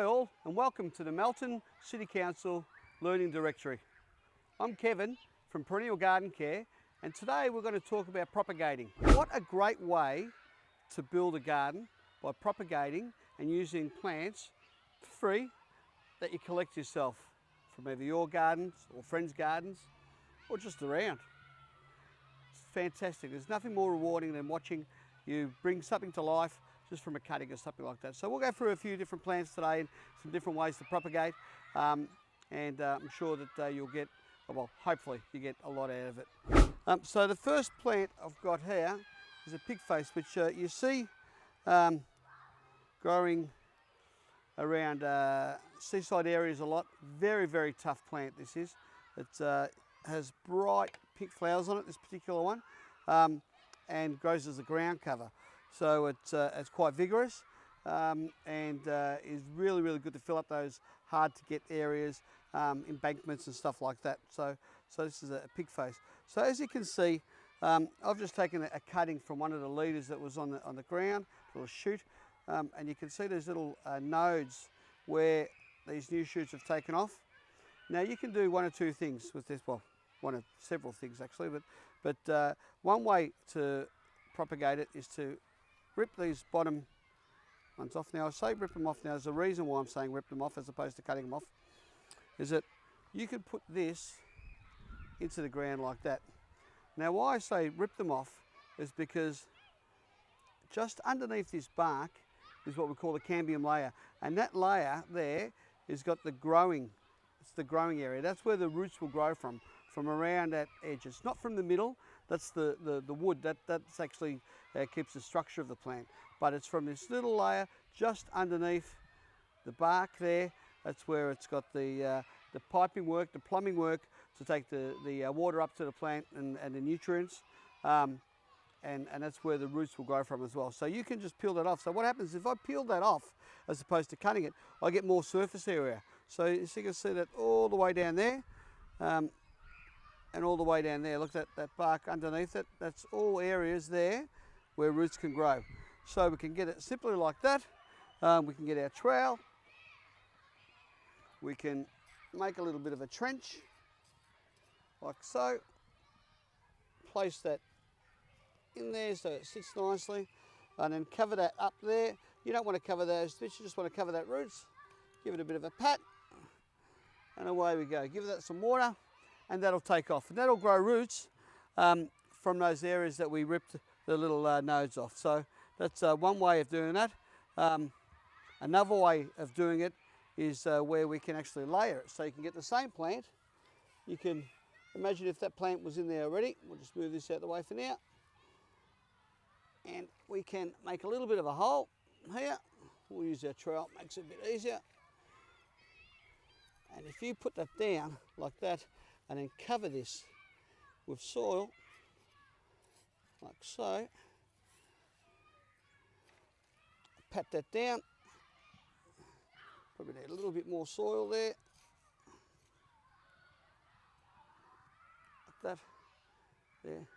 Hi all, and welcome to the Melton City Council Learning Directory. I'm Kevin from Perennial Garden Care, and today we're going to talk about propagating. What a great way to build a garden by propagating and using plants for free that you collect yourself from either your gardens or friends' gardens or just around. It's fantastic. There's nothing more rewarding than watching you bring something to life just from a cutting or something like that. So we'll go through a few different plants today and some different ways to propagate, and I'm sure that you'll get, well, hopefully you get a lot out of it. So the first plant I've got here is a pig face, which you see growing around seaside areas a lot. Very, very tough plant this is. It has bright pink flowers on it, this particular one, and grows as a ground cover. So it's quite vigorous and is really, really good to fill up those hard to get areas, embankments and stuff like that. So this is a pig face. So as you can see, I've just taken a cutting from one of the leaders that was on the ground, a little shoot, and you can see those little nodes where these new shoots have taken off. Now you can do one or two things with this, well, one of several things actually, but one way to propagate it is to rip these bottom ones off. Now I say rip them off now, there's a reason why I'm saying rip them off as opposed to cutting them off, is that you can put this into the ground like that. Now why I say rip them off is because just underneath this bark is what we call the cambium layer, and that layer there has got the growing, it's the growing area. That's where the roots will grow from around that edge. It's not from the middle, that's the wood, that's actually keeps the structure of the plant, but it's from this little layer just underneath the bark there. That's where it's got the piping work, the plumbing work to take the water up to the plant and the nutrients, and that's where the roots will grow from as well. So you can just peel that off. So what happens if I peel that off as opposed to cutting it, I get more surface area. So you can see that all the way down there, and all the way down there. Look at that bark underneath it. That's all areas there where roots can grow. So we can get it simply like that. We can get our trowel. We can make a little bit of a trench, like so. Place that in there so it sits nicely, and then cover that up there. You don't want to cover those bits, you just want to cover that roots. Give it a bit of a pat, and away we go. Give that some water, and that'll take off. And that'll grow roots from those areas that we ripped the little nodes off. So that's one way of doing that. Another way of doing it is where we can actually layer it. So you can get the same plant. You can imagine if that plant was in there already. We'll just move this out of the way for now. And we can make a little bit of a hole here. We'll use our trowel, makes it a bit easier. And if you put that down like that and then cover this with soil, like so, pat that down, probably need a little bit more soil there, like that, there.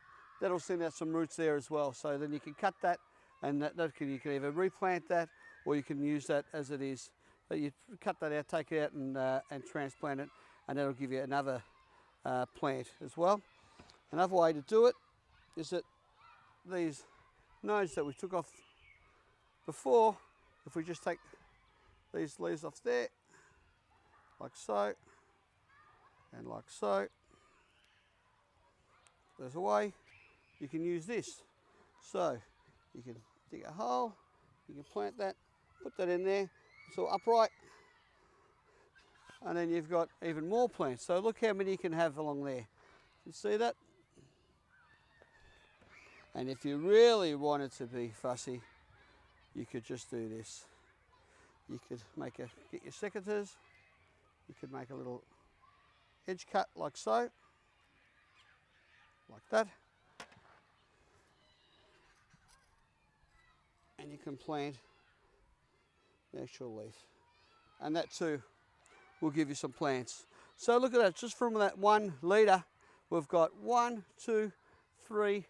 That'll send out some roots there as well. So then you can cut that, and you can either replant that or you can use that as it is. But you cut that out, take it out and transplant it, and that'll give you another plant as well. Another way to do it is that these nodes that we took off before, if we just take these leaves off there, like so, and like so, there's a way you can use this. So you can dig a hole, you can plant that, put that in there, it's all upright, and then you've got even more plants. So look how many you can have along there. You see that? And if you really wanted to be fussy, you could just do this. You could get your secateurs, you could make a little edge cut like so, like that, and you can plant the actual leaf, and that too will give you some plants. So look at that, just from that one leader, we've got 1, 2, 3,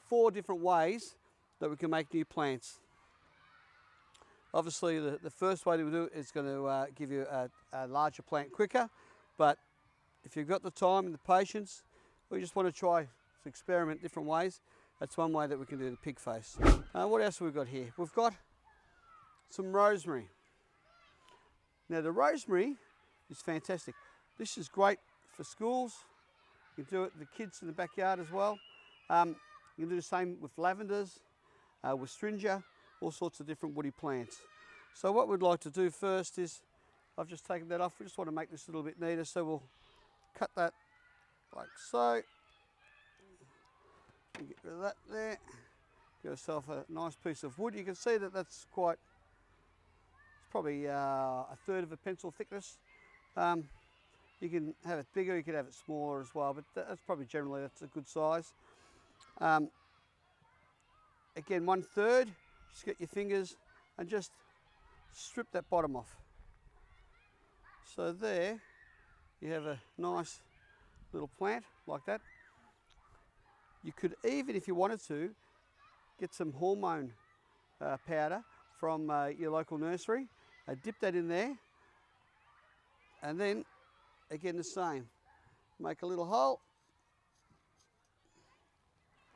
4 different ways that we can make new plants. Obviously the first way to do it is going to give you a larger plant quicker, but if you've got the time and the patience, or you just want to try to experiment different ways, that's one way that we can do the pig face. What else have we got here? We've got some rosemary. Now the rosemary is fantastic. This is great for schools. You can do it with the kids in the backyard as well. You can do the same with lavenders, with stringia, all sorts of different woody plants. So what we'd like to do first is, I've just taken that off, we just want to make this a little bit neater, so we'll cut that like so. Get rid of that there. Give yourself a nice piece of wood. You can see that that's quite, it's probably a third of a pencil thickness. You can have it bigger, you could have it smaller as well, but that's probably generally, that's a good size. Again, 1/3, just get your fingers and just strip that bottom off. So there you have a nice little plant like that. You could even, if you wanted to, get some hormone powder from your local nursery, dip that in there, and then again the same, make a little hole,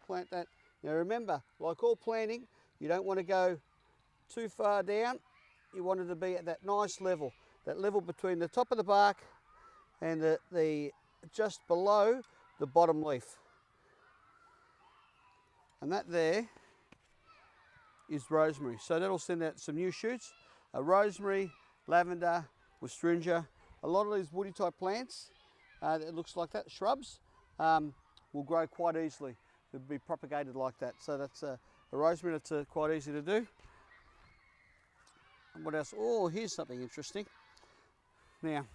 plant that. Now remember, like all planting, you don't want to go too far down. You want it to be at that nice level, that level between the top of the bark and the just below the bottom leaf. And that there is rosemary. So that'll send out some new shoots. Rosemary, lavender, westringia. A lot of these woody type plants, it looks like that, shrubs, will grow quite easily. It'll be propagated like that. So that's a rosemary that's quite easy to do. And what else? Oh, here's something interesting. Now,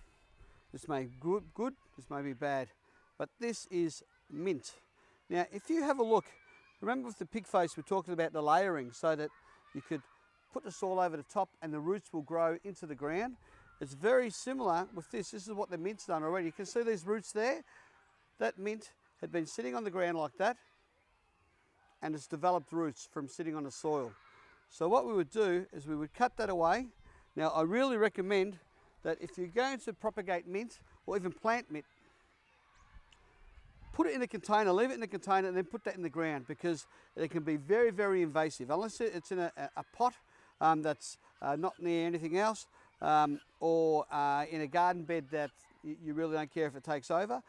this may be good, this may be bad, but this is mint. Now, if you have a look, remember with the pig face, we're talking about the layering so that you could put the soil over the top and the roots will grow into the ground. It's very similar with this. This is what the mint's done already. You can see these roots there. That mint had been sitting on the ground like that, and it's developed roots from sitting on the soil. So what we would do is we would cut that away. Now I really recommend that if you're going to propagate mint or even plant mint, put it in a container, leave it in a container, and then put that in the ground, because it can be very, very invasive. Unless it's in a pot that's not near anything else, or in a garden bed that you really don't care if it takes over.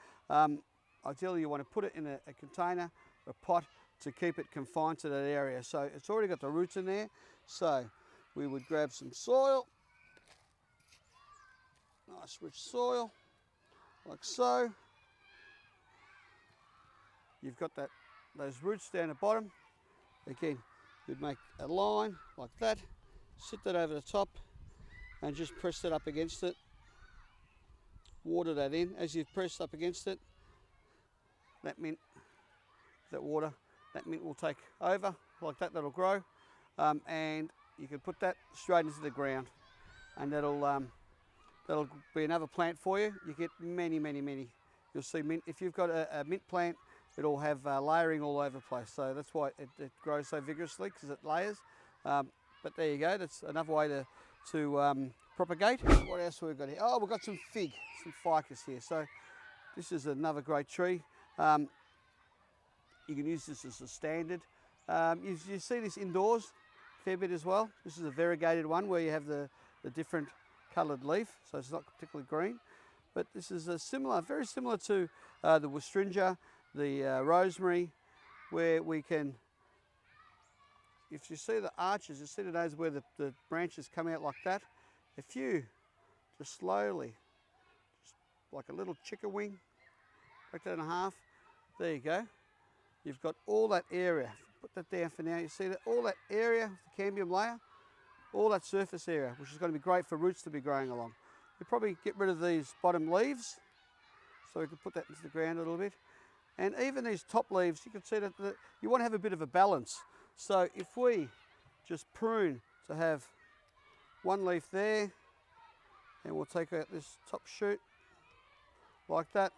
Ideally you want to put it in a container, a pot, to keep it confined to that area. So it's already got the roots in there. So we would grab some soil, nice rich soil, like so. You've got those roots down the bottom. Again, you'd make a line like that, sit that over the top, and just press that up against it. Water that in. As you've pressed up against it, that mint, that water, that mint will take over like that. That'll grow, and you can put that straight into the ground, and that'll be another plant for you. You get many, many, many. You'll see mint. If you've got a mint plant, it'll have layering all over the place. So that's why it grows so vigorously, because it layers. But there you go. That's another way to propagate. What else have we got here? Oh, we've got some fig, some ficus here. So this is another great tree. You can use this as a standard. You see this indoors a fair bit as well. This is a variegated one where you have the different coloured leaf, so it's not particularly green. But this is a similar, very similar to the westringia, the rosemary, where we can, if you see the arches, you see those where the branches come out like that. If you just slowly, just like a little chicken wing, break that in half, there you go. You've got all that area. Put that down for now. You see that all that area, the cambium layer, all that surface area, which is going to be great for roots to be growing along. You probably get rid of these bottom leaves, so we can put that into the ground a little bit. And even these top leaves, you can see that you want to have a bit of a balance. So if we just prune to have one leaf there, and we'll take out this top shoot like that.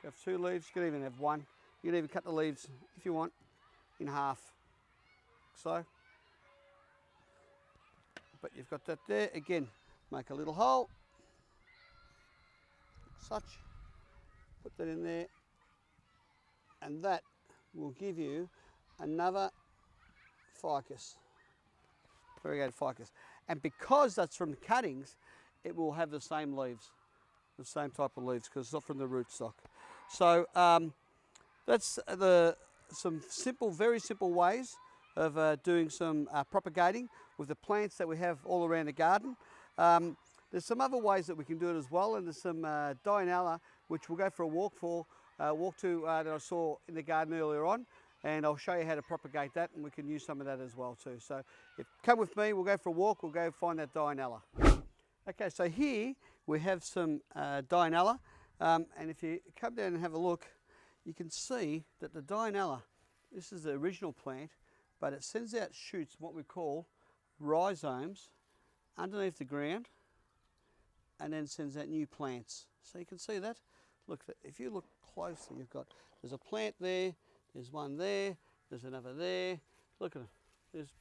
You have two leaves, you can even have one. You can even cut the leaves, if you want, in half. So. but you've got that there. Again, make a little hole, such, put that in there, and that will give you another ficus, variegated ficus. And because that's from the cuttings, it will have the same leaves, the same type of leaves, because it's not from the rootstock. So that's some simple, very simple ways of doing some propagating with the plants that we have all around the garden. There's some other ways that we can do it as well, and there's some Dianella, which we'll go for a walk that I saw in the garden earlier on, and I'll show you how to propagate that, and we can use some of that as well too. So come with me, we'll go for a walk, we'll go find that Dianella. Okay, so here we have some Dianella, and if you come down and have a look, you can see that the Dianella, this is the original plant, but it sends out shoots, what we call rhizomes, underneath the ground, and then sends out new plants. So you can see that. Look, if you look closely, there's a plant there, there's one there, there's another there. Look at them. There's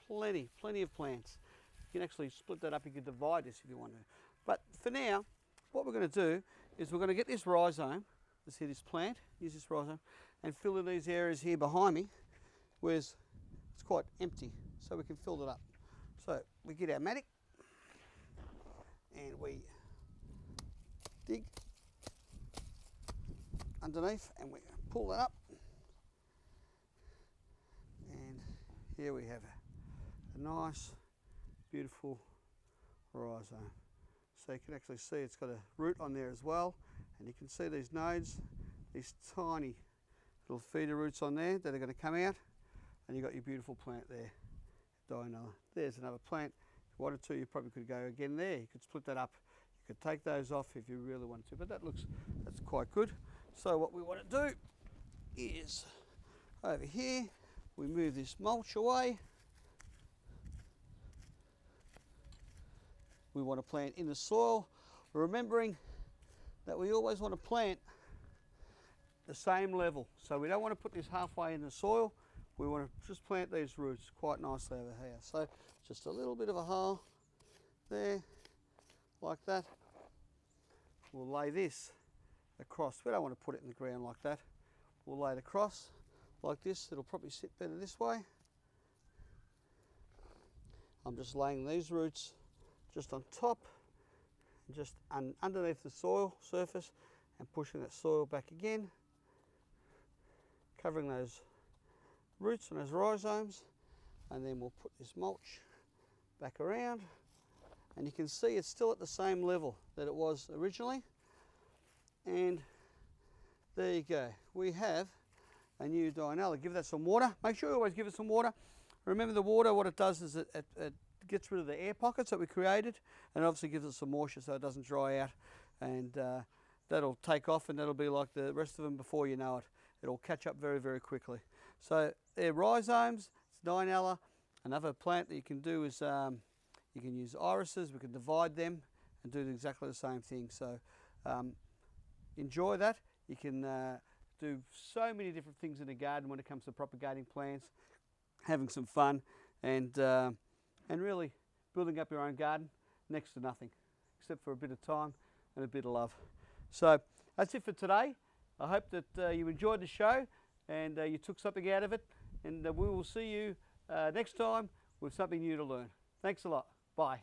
plenty of plants. You can actually split that up. You can divide this if you want to. But for now, what we're going to do is we're going to get this rhizome, let's see this plant, use this rhizome, and fill in these areas here behind me, where it's quite empty, so we can fill it up. So we get our mattock, and we dig underneath, and we pull that up, and here we have a nice, beautiful rhizome. So you can actually see it's got a root on there as well, and you can see these nodes, these tiny little feeder roots on there that are going to come out, and you've got your beautiful plant there, Dianella. There's another plant. If you wanted to, you probably could go again there. You could split that up. You could take those off if you really wanted to, but that's quite good. So what we want to do is, over here, we move this mulch away. We want to plant in the soil, remembering that we always want to plant the same level. So we don't want to put this halfway in the soil. We want to just plant these roots quite nicely over here. So just a little bit of a hole there, like that. We'll lay this across. We don't want to put it in the ground like that. We'll lay it across like this. It'll probably sit better this way. I'm just laying these roots just on top, just underneath the soil surface, and pushing that soil back again, covering those roots and those rhizomes, and then we'll put this mulch back around, and you can see it's still at the same level that it was originally. And there you go, we have a new Dianella. Give that some water. Make sure you always give it some water. Remember, the water, what it does is it gets rid of the air pockets that we created, and it obviously gives it some moisture so it doesn't dry out, and that'll take off, and that'll be like the rest of them before you know it. It'll catch up very, very quickly. So they're rhizomes, it's Dianella. Another plant that you can do is you can use irises. We can divide them and do exactly the same thing. So enjoy that. You can do so many different things in the garden when it comes to propagating plants, having some fun, and really building up your own garden next to nothing, except for a bit of time and a bit of love. So that's it for today. I hope that you enjoyed the show and you took something out of it, and we will see you next time with something new to learn. Thanks a lot. Bye.